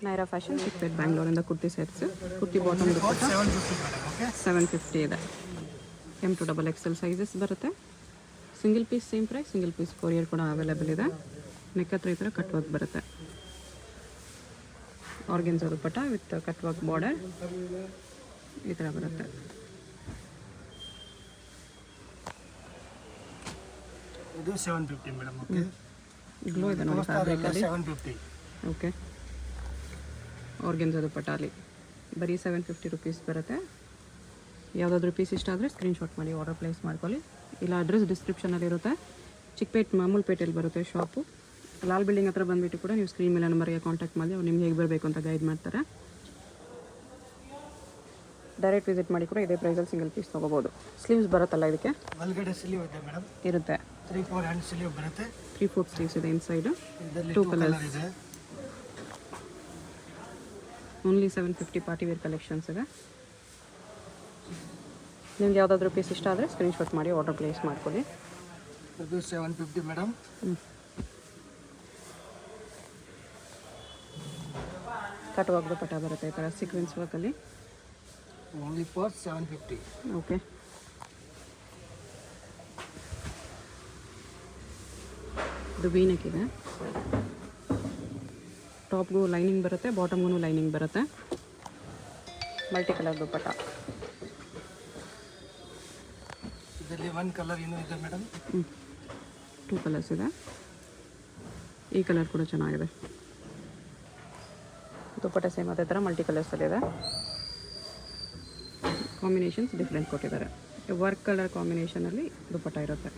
Naira fashion Chickpet ಬ್ಯಾಂಗ್ಳೂರಿಂದ kurti sets. Kurti bottom dupatta 750 ಇದೆ. M2XXL sizes ಬರುತ್ತೆ. Single piece same price, single piece courier ಕೂಡ ಅವೈಲೇಬಲ್ ಇದೆ. ನೆಕ್ ಹತ್ರ ಈ ಥರ ಕಟ್ ವರ್ಕ್ ಬರುತ್ತೆ. Organza dupatta with cut work border ಈ ಥರ ಬರುತ್ತೆ. ಇದು 750 ಮೇಡಮ್. ಓಕೆ, ಗ್ಲೋ ಇದೆ ನೋಡಿ ಫ್ಯಾಬ್ರಿಕಲ್ಲಿ. 750. ಓಕೆ, ಆರ್ಗೆನ್ಸಾ ದುಪ್ಪಟ್ಟಾಲಿ ಬರೀ 750 ರುಪೀಸ್ ಬರುತ್ತೆ. ಯಾವುದಾದ್ರೂ ಪೀಸ್ ಇಷ್ಟ ಆದರೆ ಸ್ಕ್ರೀನ್ಶಾಟ್ ಮಾಡಿ ಆರ್ಡರ್ ಪ್ಲೇಸ್ ಮಾಡ್ಕೊಳ್ಳಿ. ಇಲ್ಲ ಅಡ್ರೆಸ್ ಡಿಸ್ಕ್ರಿಪ್ಷನಲ್ಲಿರುತ್ತೆ. ಚಿಕ್ಕಪೇಟ್ ಮಾಮೂಲ್ಪೇಟೆಯಲ್ಲಿ ಬರುತ್ತೆ ಶಾಪು. ಲಾಲ್ ಬಿಲ್ಡಿಂಗ್ ಹತ್ರ ಬಂದುಬಿಟ್ಟು ಕೂಡ ನೀವು ಸ್ಕ್ರೀನ್ ಮೇಲೆ ನಂಬರ್ಗೆ ಕಾಂಟ್ಯಾಕ್ಟ್ ಮಾಡಿ ಅವ್ರು ನಿಮ್ಗೆ ಹೇಗೆ ಬರಬೇಕು ಅಂತ ಗೈಡ್ ಮಾಡ್ತಾರೆ. ಡೈರೆಕ್ಟ್ ವಿಸಿಟ್ ಮಾಡಿ ಕೂಡ ಇದೇ ಪ್ರೈಸಲ್ಲಿ ಸಿಂಗಲ್ ಪೀಸ್ ತೊಗೋಬೋದು. ಸ್ಲೀವ್ಸ್ ಬರುತ್ತಲ್ಲ ಇದಕ್ಕೆ? ಒಳಗಡೆ ಸ್ಲೀವ್ ಇದೆ ಮೇಡಮ್, ಇರುತ್ತೆ. 3/4 ಹ್ಯಾಂಡ್ ಸ್ಲೀವ್ ಬರುತ್ತೆ. 3/4 ಸ್ಲೀವ್ಸ್ ಇದೆ ಇನ್ಸೈಡು. ಇದರಲ್ಲಿ 2 ಕಲರ್ ಕಲರ್ಸ್. ಇದೆ. ಓನ್ಲಿ 750 ಪಾರ್ಟಿ ವೇರ್ ಕಲೆಕ್ಷನ್ಸ್ ಇದೆ. ನಿಮ್ಗೆ ಯಾವುದಾದ್ರೂ ಪೀಸ್ ಇಷ್ಟ ಆದರೆ ಸ್ಕ್ರೀನ್ಶಾಟ್ ಮಾಡಿ ಆರ್ಡರ್ ಪ್ಲೇಸ್ ಮಾಡ್ಕೊಳ್ಳಿ. ಇದು 750 ಮೇಡಮ್. ಕಟ್ ವರ್ಕ್ ದುಪ್ಪಟ್ಟ ಬರುತ್ತೆ ಈ ಥರ ಸೀಕ್ವೆನ್ಸ್ ವರ್ಕಲ್ಲಿ. Only for 750. ಓಕೆ, ಇದು ವೀನೆಕ್ ಇದೆ. ಟಾಪ್ಗೂ ಲೈನಿಂಗ್ ಬರುತ್ತೆ, ಬಾಟಮ್ಗೂ ಲೈನಿಂಗ್ ಬರುತ್ತೆ. Multi colour dupatta. ಇದರಲ್ಲಿ 1 ಕಲರ್ ಇನ್ನೂ ಇದೆ ಮೇಡಮ್. 2 ಕಲರ್ಸ್ ಇದೆ. ಈ ಕಲರ್ ಕೂಡ ಚೆನ್ನಾಗಿದೆ. ದುಪ್ಪಟ್ಟ ಸೇಮ್ ಅದೇ ಥರ ಮಲ್ಟಿ ಕಲರ್ಸಲ್ಲಿದೆ. ಕಾಂಬಿನೇಷನ್ಸ್ ಡಿಫ್ರೆಂಟ್ ಕೊಟ್ಟಿದ್ದಾರೆ. ವರ್ಕ್ ಕಲರ್ ಕಾಂಬಿನೇಷನಲ್ಲಿ ದುಪ್ಪಟ್ಟ ಇರುತ್ತೆ.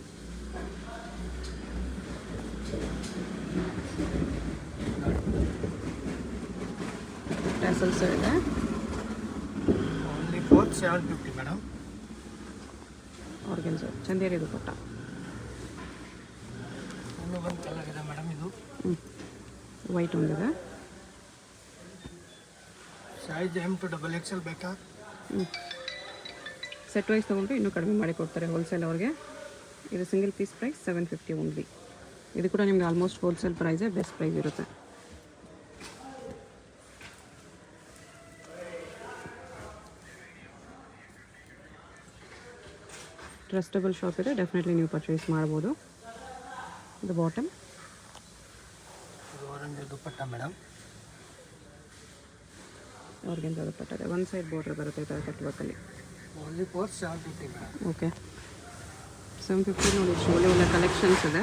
ಟ್ಯಾಸಲ್ಸ್ ಇದೆ. Only for 750 madam. Organza Chanderi dupatta. ಇನ್ನೂ 1 ಕಲರ್ ಇದೆ ಮೇಡಮ್. ಇದು ವೈಟ್ ಒಂದಿದೆ. ಸೈಜ್ M2XXL ಬೇಕಾ? ಸೆಟ್ ವೈಸ್ ತೊಗೊಂಡ್ರೆ ಇನ್ನೂ ಕಡಿಮೆ ಮಾಡಿ ಕೊಡ್ತಾರೆ ಹೋಲ್ಸೇಲ್ ಅವ್ರಿಗೆ. ಇದು ಸಿಂಗಲ್ ಪೀಸ್ ಪ್ರೈಸ್ 750 ಓನ್ಲಿ. ಇದು ಕೂಡ ನಿಮಗೆ ಆಲ್ಮೋಸ್ಟ್ ಹೋಲ್ಸೇಲ್ ಪ್ರೈಸೇ ಬೆಸ್ಟ್ ಪ್ರೈಸ್ ಇರುತ್ತೆ. ಟ್ರಸ್ಟಬಲ್ ಶಾಪ್ ಇದೆ, ಡೆಫಿನೆಟ್ಲಿ ನೀವು ಪರ್ಚೇಸ್ ಮಾಡ್ಬೋದು. ಇದು ಬಾಟಮ್. ಇದು orange dupatta madam. Organza dupatta ಇದೆ. ಒನ್ ಸೈಡ್ ಬಾರ್ಡರ್ ಬರುತ್ತೆ ಈ ಥರ ಕಟ್ ವರ್ಕಲ್ಲಿ. Only for 750 madam. ಓಕೆ, 750 ನೋಡಿ. ಒಳ್ಳೆ ಒಳ್ಳೆ ಕಲೆಕ್ಷನ್ಸ್ ಇದೆ.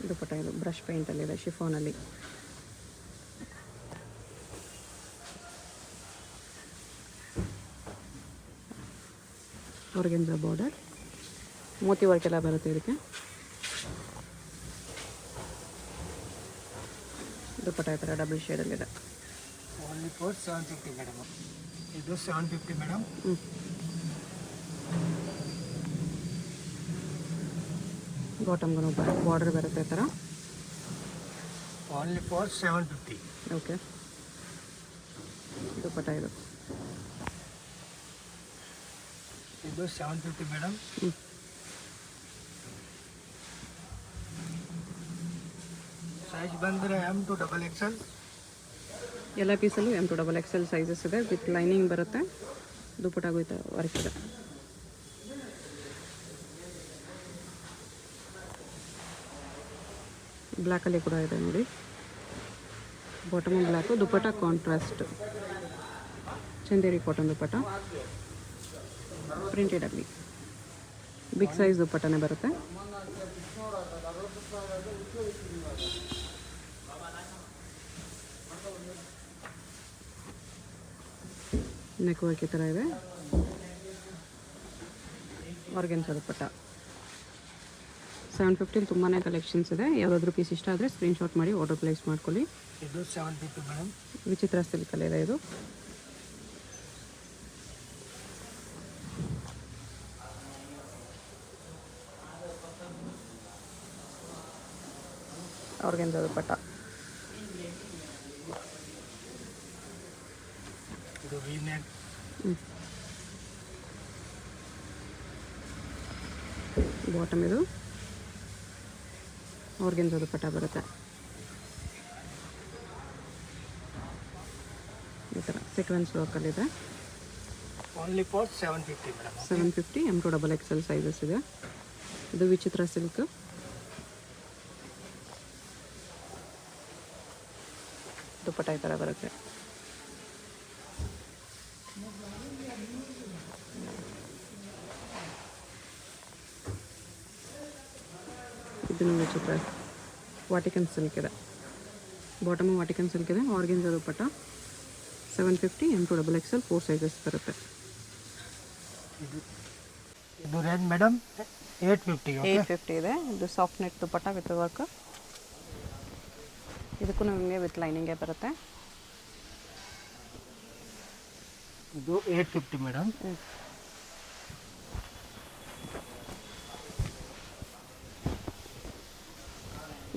ದುಪ್ಪಟ್ಟ ಇದು ಬ್ರಷ್ ಪೇಂಟಲ್ಲಿದೆ, ಶಿಫಾನಲ್ಲಿ. ಆರ್ಗೆನ್ಸಾ ಬಾರ್ಡರ್, ಮೋತಿ ವರ್ಕ್ ಎಲ್ಲ ಬರುತ್ತೆ ಇದಕ್ಕೆ. ದುಪ್ಪಟ್ಟ ಈ ಥರ ಡಬಲ್ ಶೇಡಲ್ಲಿದೆ. Only for 750 madam. ಇದು 750 ಮೇಡಮ್. ಬಾಟಮ್ಗೂ ಬಾರ್ಡರ್ ಬರುತ್ತೆ ಈ ಥರ. Only for 750. ಓಕೆ, ದುಪ್ಪಟ್ಟ ಇದು. ಇದು 750 ಮೇಡಮ್. ಸೈಜ್ ಬಂದರೆ M2XXL. ಎಲ್ಲ ಪೀಸಲ್ಲೂ M2XXL ಸೈಜಸ್ ಇದೆ. ವಿತ್ ಲೈನಿಂಗ್ ಬರುತ್ತೆ. ದುಪ್ಪಟ್ಟಾಗೂ ಈ ಥರ ವರ್ಕ್ ಇದೆ. ಬ್ಲ್ಯಾಕಲ್ಲಿ ಕೂಡ ಇದೆ ನೋಡಿ. ಬಾಟಮ್ ಬ್ಲ್ಯಾಕು, ದುಪ್ಪಟ್ಟ ಕಾಂಟ್ರಾಸ್ಟ್. ಚಂದೇರಿ ಕಾಟನ್ ದುಪ್ಪಟ್ಟ, ಪ್ರಿಂಟೆಡ್ ಆಗಲಿ. ಬಿಗ್ ಸೈಜ್ ದುಪ್ಪಟ್ಟನೇ ಬರುತ್ತೆ. ನೆಕ್ ವರ್ಕ್ ಈ ಥರ ಇದೆ. ಆರ್ಗೆನ್ಸಾ ದುಪ್ಪಟ್ಟ 750 ತುಂಬಾ ಕಲೆಕ್ಷನ್ಸ್ ಇದೆ. ಯಾವುದಾದ್ರೂ ಪೀಸ್ ಇಷ್ಟ ಆದರೆ ಸ್ಕ್ರೀನ್ಶಾಟ್ ಮಾಡಿ ಆರ್ಡರ್ ಪ್ಲೇಸ್ ಮಾಡ್ಕೊಳ್ಳಿ. ಇದು 750 ಮೇಡಮ್. ವಿಚಿತ್ರ ಸಿಲ್ಕಲ್ಲಿ ಇದೆ ಇದು. ಆರ್ಗೆನ್ಸಾ ದುಪ್ಪಟ್ಟ. ಇದು V-neck. ಬಾಟಮ್ ಇದು ಆರ್ಗೆನ್ಜಾ ದುಪ್ಪಟ್ಟ ಬರುತ್ತೆ. ಈ ಥರ ಸೀಕ್ವೆನ್ಸ್ ವರ್ಕಲ್ಲಿದೆ. Only for 750 madam. 750 M2XXL sizes ಇದೆ. ಇದು ವಿಚಿತ್ರ ಸಿಲ್ಕ್. ದುಪ್ಪಟ್ಟ ಈ ಥರ ಬರುತ್ತೆ. ಇದನ್ನು ವಿಚಿತ್ರ ವಾಟಿಕನ್ ಸಿಲ್ಕ್ ಇದೆ. ಬಾಟಮು ವಾಟಿಕನ್ ಸಿಲ್ಕ್ ಇದೆ. ಆರ್ಗೆನ್ಜಾ ದುಪ್ಪಟ್ಟ 750 M2XXL 4 ಸೈಜಸ್ ಬರುತ್ತೆ. ಇದು ರೇಂಜ್ ಮೇಡಮ್ 850. 850 ಇದೆ. ಇದು soft net dupatta with work. ಇದಕ್ಕೂ ನಿಮಗೆ ವಿತ್ ಲೈನಿಂಗೇ ಬರುತ್ತೆ. ಇದು 850 ಮೇಡಮ್.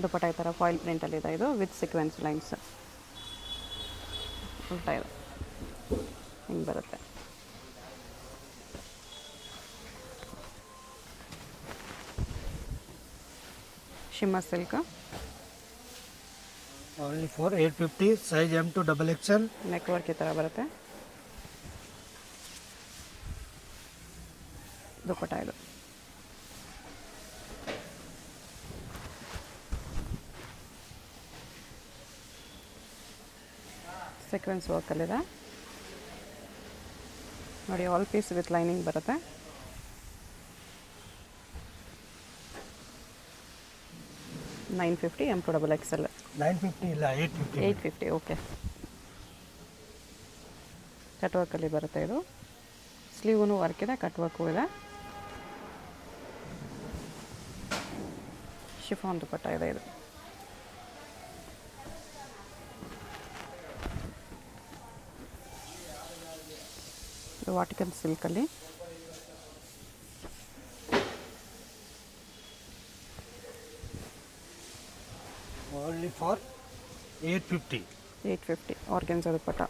ದುಪ್ಪಟ್ಟ ಈ ಥರ ಫಾಯಿಲ್ ಪ್ರಿಂಟಲ್ಲಿದೆ. ಇದು ವಿತ್ ಸೀಕ್ವೆನ್ಸ್ ಲೈನ್ಸ್ ಉಲ್ಟಾ ಇದೆ, ಹಿಂಗೆ ಬರುತ್ತೆ. Shimmer silk. Only for 850. Size M2XXL. Neck work ಈ ಥರ ಬರುತ್ತೆ. ದುಪ್ಪಟ್ಟ ಇದು. ಸೀಕ್ವೆನ್ಸ್ ವರ್ಕಲ್ಲಿದೆ ನೋಡಿ. ಆಲ್ ಪೀಸ್ ವಿತ್ ಲೈನಿಂಗ್ ಬರುತ್ತೆ. $950 M2XXL. 950 ಇಲ್ಲ 850. 850 ಓಕೆ. ಕಟ್ ವರ್ಕಲ್ಲಿ ಬರುತ್ತೆ ಇದು. ಸ್ಲೀವ್ನು ವರ್ಕ್ ಇದೆ, ಕಟ್ ವರ್ಕು ಇದೆ. ಶಿಫಾನ್ ದುಪ್ಪಟ್ಟ ಇದೆ ಇದು. ಇದು ವಾಟಿಕನ್ ಸಿಲ್ಕಲ್ಲಿ. Only for 850. 850 organza dupatta.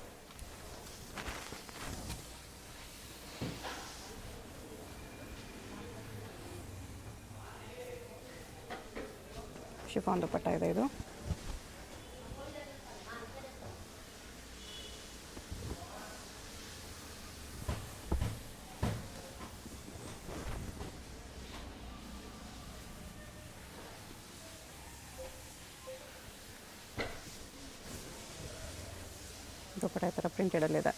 Chiffon dupatta ಇದೆ ಇದು. ದುಪ್ಪಟ್ಟ ಈ ಥರ ಪ್ರಿಂಟೆಡಲ್ಲಿದೆ.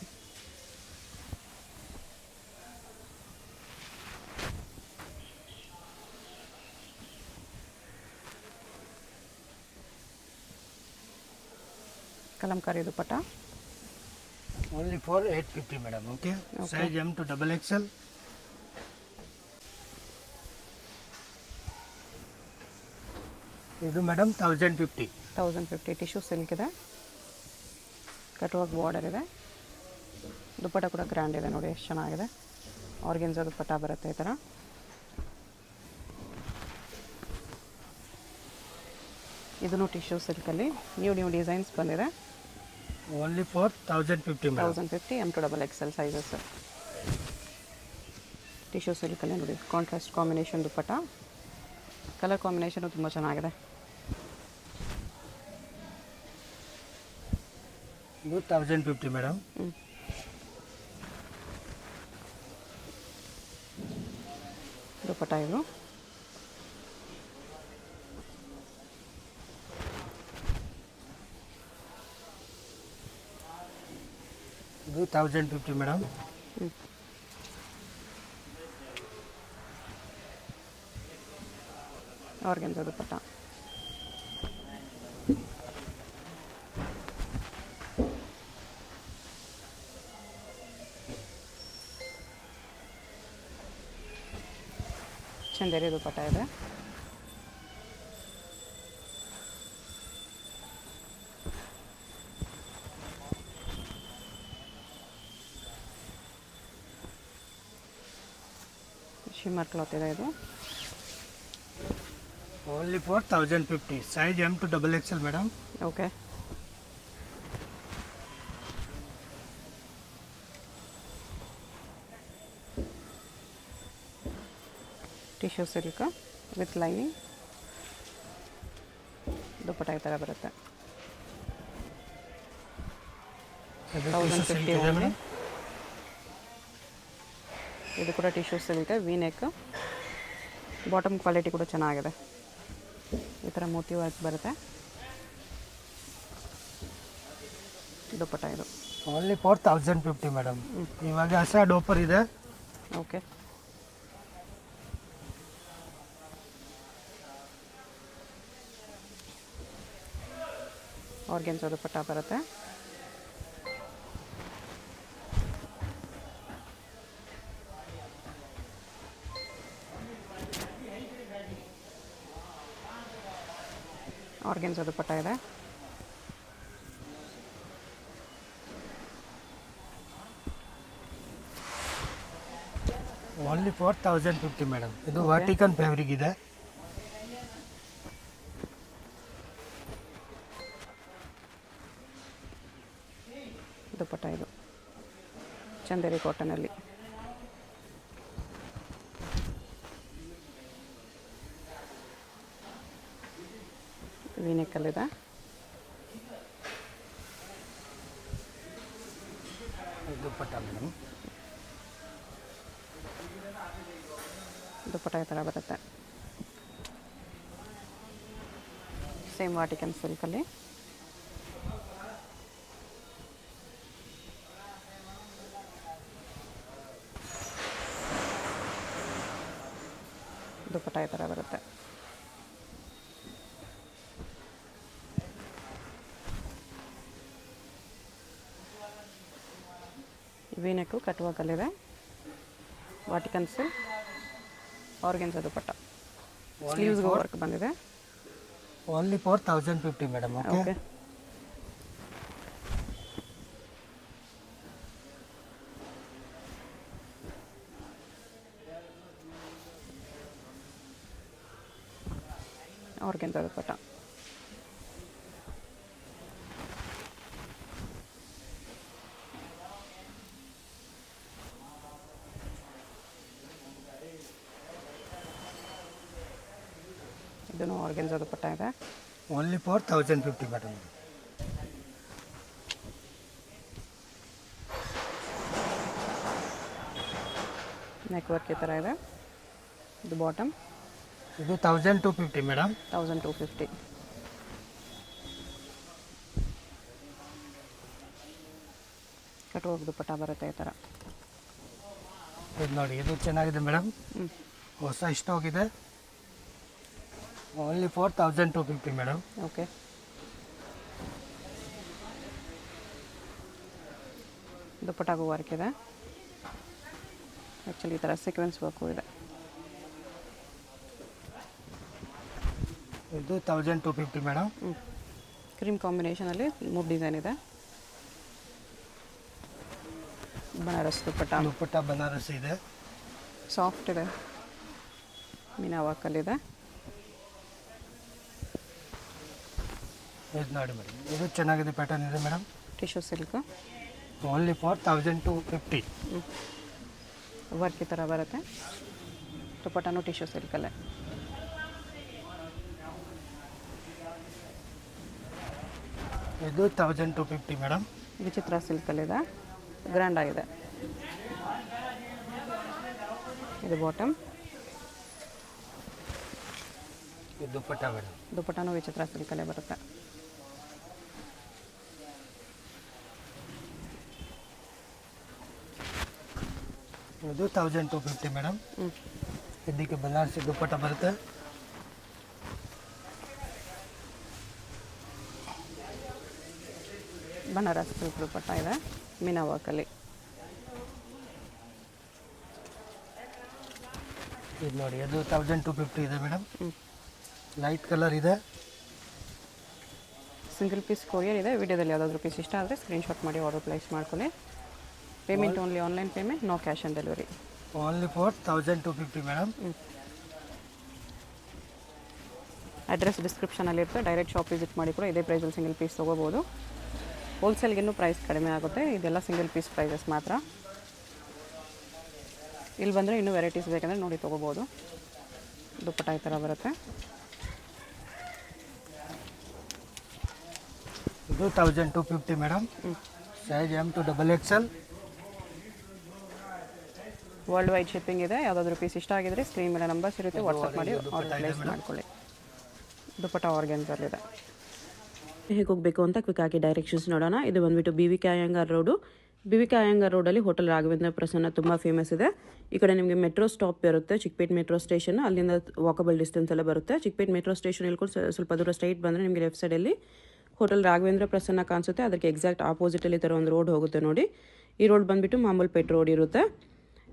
Kalamkari dupatta. Only for 850 madam. Okay. Size M2XXL. ಇದು ಮೇಡಮ್ 1050. 1050 ಟಿಶ್ಯೂ ಸಿಲ್ಕ್ ಇದೆ. ಕಟ್ ವರ್ಕ್ ಬಾರ್ಡರ್ ಇದೆ. ದುಪ್ಪಟ್ಟ ಕೂಡ ಗ್ರ್ಯಾಂಡ್ ಇದೆ ನೋಡಿ, ಎಷ್ಟು ಚೆನ್ನಾಗಿದೆ. ಆರ್ಗೆನ್ಜಾ ದುಪ್ಪಟ್ಟ ಬರುತ್ತೆ ಈ ಥರ. ಇದನ್ನು ಟಿಶ್ಯೂ ಸಿಲ್ಕಲ್ಲಿ ನ್ಯೂ ಡಿಸೈನ್ಸ್ ಬಂದಿದೆ. Only for 1050 madam. 1050 M2XXL sizes. Tissue ಸಿಲ್ಕಲ್ಲಿ ನೋಡಿ, contrast combination dupatta. Colour combination ತುಂಬ ಚೆನ್ನಾಗಿದೆ. ಇದು 1050 ಮೇಡಮ್. ದುಪ್ಪಟ್ಟ ಇದು. ಇದು 1050 ಮೇಡಮ್. ಆರ್ಗೆನ್ಜಾ ದುಪ್ಪಟ್ಟ. ಚಂದೇರಿ ದುಪ್ಪಟ್ಟ ಇದೆ. ಶಿಮ್ಮರ್ ಕ್ಲಾತ್ ಇದೆ ಇದು. Only for 1050. Size M2XXL madam. Okay. Tissue silk with lining, dupatta ಈ ಥರ ಬರುತ್ತೆ. ಇದು 1050 ಇದೆ only. ಮೇಡಮ್. ಇದು ಕೂಡ tissue silk V neck, bottom quality ಕೂಡ ಚೆನ್ನಾಗಿದೆ. ಈ ಥರ ಮೋತಿ ವರ್ಕ್ ಬರುತ್ತೆ. ದುಪ್ಪಟ್ಟ ಇದು ಓನ್ಲಿ ಫಾರ್ 1050 ಮೇಡಮ್. ಇವಾಗ ಹೊಸ ಆಫರ್ ಇದೆ. ಓಕೆ. ಆರ್ಗೆನ್ಸಾ ದುಪ್ಪಟ್ಟ ಬರುತ್ತೆ. ಆರ್ಗೆನ್ಸಾ ದುಪ್ಪಟ್ಟ ಇದೆ. Only for 1050 madam. ಇದು ವರ್ಟಿಕಲ್ ಫ್ಯಾಬ್ರಿಕ್ ಇದೆ. ದುಪ್ಪಟ್ಟ ಇದು ಚಂದೇರಿ ಕಾಟನಲ್ಲಿ. ವಿ ನೆಕ್ಕಲ್ಲಿದೆ. ದುಪ್ಪಟ್ಟ ಮೇಡಮ್. ದುಪ್ಪಟ್ಟ ಈ ಥರ ಬರುತ್ತೆ. ಸೇಮ್ ವಾಟಿಕನ್ ಸಿಲ್ಕಲ್ಲಿ. ದುಪ್ಪಟ್ಟ ಈ ಥರ ಬರುತ್ತೆ. ವಿ ನೆಕ್ಕು ಕಟ್ ವರ್ಕಲ್ಲಿದೆ. ವಾಟಿಕನ್ ಸಿಲ್ಕ್, ಆರ್ಗೆನ್ಸಾ ದುಪ್ಪಟ್ಟ, ಸ್ಲೀವ್ಸ್ಗೂ ವರ್ಕ್ ಬಂದಿದೆ. Only for 1050 madam. Okay. Organza dupatta. ಇದನ್ನು ಆರ್ಗೆನ್ಸಾ ದುಪ್ಪಟ್ಟ ಇದೆ. Only for 1050 madam. Neck work ಈ ಥರ ಇದೆ. ಇದು ಬಾಟಮ್. ಇದು 1250 ಮೇಡಮ್. 1250. ಕಟ್ ವರ್ಕ್ ದುಪ್ಪಟ್ಟ ಬರುತ್ತೆ ಈ ಥರ. ಇದು ನೋಡಿ, ಇದು ಚೆನ್ನಾಗಿದೆ ಮೇಡಮ್. ಹ್ಞೂ. ಹೊಸ ಸ್ಟಾಕ್ ಇದೆ. Only for 1250 madam. ಓಕೆ. ದುಪ್ಪಟ್ಟಾಗೂ ವರ್ಕ್ ಇದೆ. ಆ್ಯಕ್ಚುಲಿ ಈ ಥರ ಸೀಕ್ವೆನ್ಸ್ ವರ್ಕು ಇದೆ. ಇದು 1250 ಮೇಡಮ್. ಕ್ರೀಮ್ ಕಾಂಬಿನೇಷನಲ್ಲಿ 3 ಡಿಸೈನ್ ಇದೆ. ಬನಾರಸ್ ದುಪ್ಪಟ್ಟ. ದುಪ್ಪಟ್ಟ ಬನಾರಸ್ ಇದೆ. ಸಾಫ್ಟ್ ಇದೆ. ಮೀನಾ ವರ್ಕಲ್ಲಿದೆ. ಇದು ನೋಡಿ ಮೇಡಮ್, ಇದು ಚೆನ್ನಾಗಿದೆ, ಪ್ಯಾಟರ್ನ್ ಇದೆ madam. Tissue silk. Only for 1250. Work ಈ ಥರ ಬರುತ್ತೆ. ದುಪ್ಪಟ್ಟನೂ ಟಿಶ್ಯೂ ಸಿಲ್ಕಲ್ಲೇ. ಇದು 1250 ಮೇಡಮ್. ವಿಚಿತ್ರ ಸಿಲ್ಕಲ್ಲಿದೆ. ಗ್ರ್ಯಾಂಡ್ ಆಗಿದೆ. ಇದು ಬಾಟಮ್. ಇದು ದುಪ್ಪಟ್ಟ ಮೇಡಮ್. ದುಪ್ಪಟ್ಟನೂ ವಿಚಿತ್ರ ಸಿಲ್ಕಲ್ಲೇ ಬರುತ್ತೆ. ಇದು 1250 ಮೇಡಮ್. ಇದಕ್ಕೆ ಬನಾರಸಿ ದುಪ್ಪಟ್ಟ ಬರುತ್ತೆ. ಬನಾರಸ್ ಸಿಲ್ಕ್ ದುಪ್ಪಟ್ಟ ಇದೆ ಮೀನಾ ವರ್ಕಲ್ಲಿ. ಇದು ನೋಡಿ, ಅದು 1250 ಇದೆ ಮೇಡಮ್. ಲೈಟ್ ಕಲರ್ ಇದೆ. ಸಿಂಗಲ್ ಪೀಸ್ ಕೊರಿಯರ್ ಇದೆ. ವಿಡಿಯೋದಲ್ಲಿ ಯಾವುದಾದ್ರೂ ಪೀಸ್ ಇಷ್ಟ ಆದರೆ ಸ್ಕ್ರೀನ್ಶಾಟ್ ಮಾಡಿ ಆರ್ಡರ್ ಪ್ಲೇಸ್ ಮಾಡ್ಕೊಳ್ಳಿ. Payment only online payment, no cash on delivery. Only for 1250 madam. Address ಡಿಸ್ಕ್ರಿಪ್ಷನಲ್ಲಿ ಇರುತ್ತೆ. ಡೈರೆಕ್ಟ್ ಶಾಪ್ ವಿಸಿಟ್ ಮಾಡಿ ಕೂಡ ಇದೇ ಪ್ರೈಸಲ್ಲಿ ಸಿಂಗಲ್ ಪೀಸ್ ತೊಗೋಬೋದು. ಹೋಲ್ಸೇಲ್ಗಿನ್ನೂ ಪ್ರೈಸ್ ಕಡಿಮೆ ಆಗುತ್ತೆ. ಇದೆಲ್ಲ ಸಿಂಗಲ್ ಪೀಸ್ ಪ್ರೈಸಸ್ ಮಾತ್ರ. ಇಲ್ಲಿ ಬಂದರೆ ಇನ್ನೂ ವೆರೈಟೀಸ್ ಬೇಕಂದರೆ ನೋಡಿ ತೊಗೋಬೋದು. ದುಪ್ಪಟ್ಟ ಈ ಥರ ಬರುತ್ತೆ. ಇದು 1250 madam. Size M to XXL. World wide shipping ಇದೆ. ಯಾವುದಾದ್ರೂ ಪೀಸ್ ಇಷ್ಟ ಆಗಿದ್ರೆ ಸ್ಕ್ರೀನ್ ಮೇಲೆ ನಂಬರ್ಸ್ ಇರುತ್ತೆ, ವಾಟ್ಸಪ್ ಮಾಡಿ ಆರ್ಡರ್ ಪ್ಲೇಸ್ ಮಾಡ್ಕೊಳ್ಳಿ. ದುಪ್ಪಟ್ಟ ಆರ್ಗೆನ್ಸಲ್ಲಿದೆ. ಹೇಗೆ ಹೋಗಬೇಕು ಅಂತ ಕ್ವಿಕ್ ಆಗಿ ಡೈರೆಕ್ಷನ್ಸ್ ನೋಡೋಣ. ಇದು ಬಂದುಬಿಟ್ಟು BVK Iyengar road. BVK Iyengar ರೋಡಲ್ಲಿ ಹೋಟೆಲ್ ರಾಘವೇಂದ್ರ ಪ್ರಸನ್ನ ತುಂಬ ಫೇಮಸ್ ಇದೆ. ಈ ಕಡೆ ನಿಮಗೆ ಮೆಟ್ರೋ ಸ್ಟಾಪ್ ಇರುತ್ತೆ, ಚಿಕ್ಕಪೇಟ್ ಮೆಟ್ರೋ ಸ್ಟೇಷನ್. ಅಲ್ಲಿಂದ ವಾಕಬಲ್ ಡಿಸ್ಟೆನ್ಸ್ ಎಲ್ಲ ಬರುತ್ತೆ. ಚಿಕ್ಕಪೇಟ್ ಮೆಟ್ರೋ ಸ್ಟೇಷನ್ ಇಳ್ಕೊಂಡು ಸ್ವಲ್ಪ ದೂರ ಸ್ಟ್ರೈಟ್ ಬಂದರೆ ನಿಮಗೆ ಲೆಫ್ಟ್ ಸೈಡಲ್ಲಿ ಹೋಟೆಲ್ ರಾಘವೇಂದ್ರ ಪ್ರಸನ್ನ ಕಾಣಿಸುತ್ತೆ. ಅದಕ್ಕೆ ಎಕ್ಸಾಕ್ಟ್ ಆಪೋಸಿಟಲ್ಲಿ ಥರ ಒಂದು ರೋಡ್ ಹೋಗುತ್ತೆ ನೋಡಿ. ಈ ರೋಡ್ ಬಂದುಬಿಟ್ಟು ಮಾಮೂಲ್ಪೇಟ್ ರೋಡ್ ಇರುತ್ತೆ.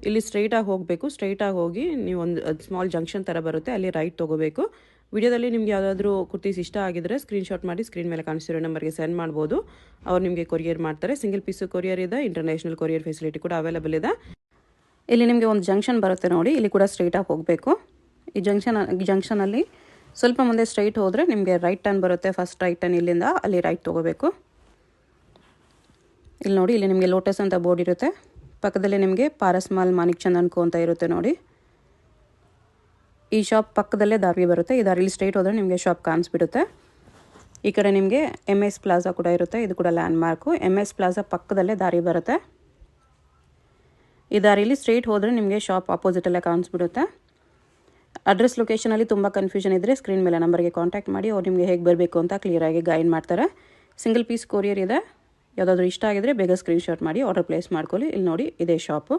ಇಲ್ಲಿ ಸ್ಟ್ರೈಟಾಗಿ ಹೋಗಬೇಕು. ಸ್ಟ್ರೈಟಾಗಿ ಹೋಗಿ ನೀವು ಒಂದು ಸ್ಮಾಲ್ ಜಂಕ್ಷನ್ ಥರ ಬರುತ್ತೆ, ಅಲ್ಲಿ ರೈಟ್ ತೊಗೋಬೇಕು. ವಿಡಿಯೋದಲ್ಲಿ ನಿಮ್ಗೆ ಯಾವುದಾದ್ರೂ ಕುರ್ತೀಸ್ ಇಷ್ಟ ಆಗಿದ್ರೆ ಸ್ಕ್ರೀನ್ಶಾಟ್ ಮಾಡಿ ಸ್ಕ್ರೀನ್ ಮೇಲೆ ಕಾಣಿಸ್ತಿರೋ ನಂಬರ್ಗೆ ಸೆಂಡ್ ಮಾಡ್ಬೋದು. ಅವ್ರು ನಿಮಗೆ ಕೊರಿಯರ್ ಮಾಡ್ತಾರೆ. ಸಿಂಗಲ್ ಪೀಸು ಕೊರಿಯರ್ ಇದೆ, ಇಂಟರ್ನ್ಯಾಷನಲ್ ಕೊರಿಯರ್ ಫೆಸಿಲಿಟಿ ಕೂಡ ಅವೈಲೇಬಲ್ ಇದೆ. ಇಲ್ಲಿ ನಿಮಗೆ ಒಂದು ಜಂಕ್ಷನ್ ಬರುತ್ತೆ ನೋಡಿ, ಇಲ್ಲಿ ಕೂಡ ಸ್ಟ್ರೈಟಾಗಿ ಹೋಗಬೇಕು. ಈ ಜಂಕ್ಷನಲ್ಲಿ ಸ್ವಲ್ಪ ಮುಂದೆ ಸ್ಟ್ರೈಟ್ ಹೋದರೆ ನಿಮಗೆ ರೈಟ್ ಟರ್ನ್ ಬರುತ್ತೆ. ಫಸ್ಟ್ ರೈಟ್ ಟರ್ನ್ ಇಲ್ಲಿಂದ ಅಲ್ಲಿ ರೈಟ್ ತೊಗೋಬೇಕು. ಇಲ್ಲಿ ನೋಡಿ, ಇಲ್ಲಿ ನಿಮಗೆ ಲೋಟಸ್ ಅಂತ ಬೋರ್ಡ್ ಇರುತ್ತೆ. ಪಕ್ಕದಲ್ಲಿ ನಿಮಗೆ ಪಾರಸ್ ಮಾಲ್ ಮಾಣಿಕ್ ಚಂದ್ ಅನ್ಕೋ ಅಂತ ಇರುತ್ತೆ ನೋಡಿ. ಈ ಶಾಪ್ ಪಕ್ಕದಲ್ಲೇ ದಾರಿ ಬರುತ್ತೆ. ಈ ದಾರಿಲಿ ಸ್ಟ್ರೈಟ್ ಹೋದರೆ ನಿಮಗೆ ಶಾಪ್ ಕಾಣಿಸ್ಬಿಡುತ್ತೆ. ಈ ಕಡೆ ನಿಮಗೆ MS ಪ್ಲಾಜಾ ಕೂಡ ಇರುತ್ತೆ. ಇದು ಕೂಡ ಲ್ಯಾಂಡ್ ಮಾರ್ಕು. MS ಪ್ಲಾಜಾ ಪಕ್ಕದಲ್ಲೇ ದಾರಿ ಬರುತ್ತೆ. ಈ ದಾರಿಲಿ ಸ್ಟ್ರೈಟ್ ಹೋದರೆ ನಿಮಗೆ ಶಾಪ್ ಆಪೋಸಿಟಲ್ಲೇ ಕಾಣಿಸ್ಬಿಡುತ್ತೆ. ಅಡ್ರೆಸ್ ಲೊಕೇಶನಲ್ಲಿ ತುಂಬ ಕನ್ಫ್ಯೂಷನ್ ಇದ್ದರೆ ಸ್ಕ್ರೀನ್ ಮೇಲೆ ನಂಬರ್ಗೆ ಕಾಂಟ್ಯಾಕ್ಟ್ ಮಾಡಿ ಅವ್ರು ನಿಮಗೆ ಹೇಗೆ ಬರಬೇಕು ಅಂತ ಕ್ಲಿಯರಾಗಿ ಗೈಡ್ ಮಾಡ್ತಾರೆ. ಸಿಂಗಲ್ ಪೀಸ್ ಕೊರಿಯರ್ ಇದೆ. ಯಾವುದಾದ್ರೂ ಇಷ್ಟ ಆಗಿದ್ರೆ ಬೇಗ ಸ್ಕ್ರೀನ್ಶಾಟ್ ಮಾಡಿ ಆರ್ಡರ್ ಪ್ಲೇಸ್ ಮಾಡ್ಕೊಳ್ಳಿ. ಇಲ್ಲಿ ನೋಡಿ, ಇದೇ ಶಾಪು.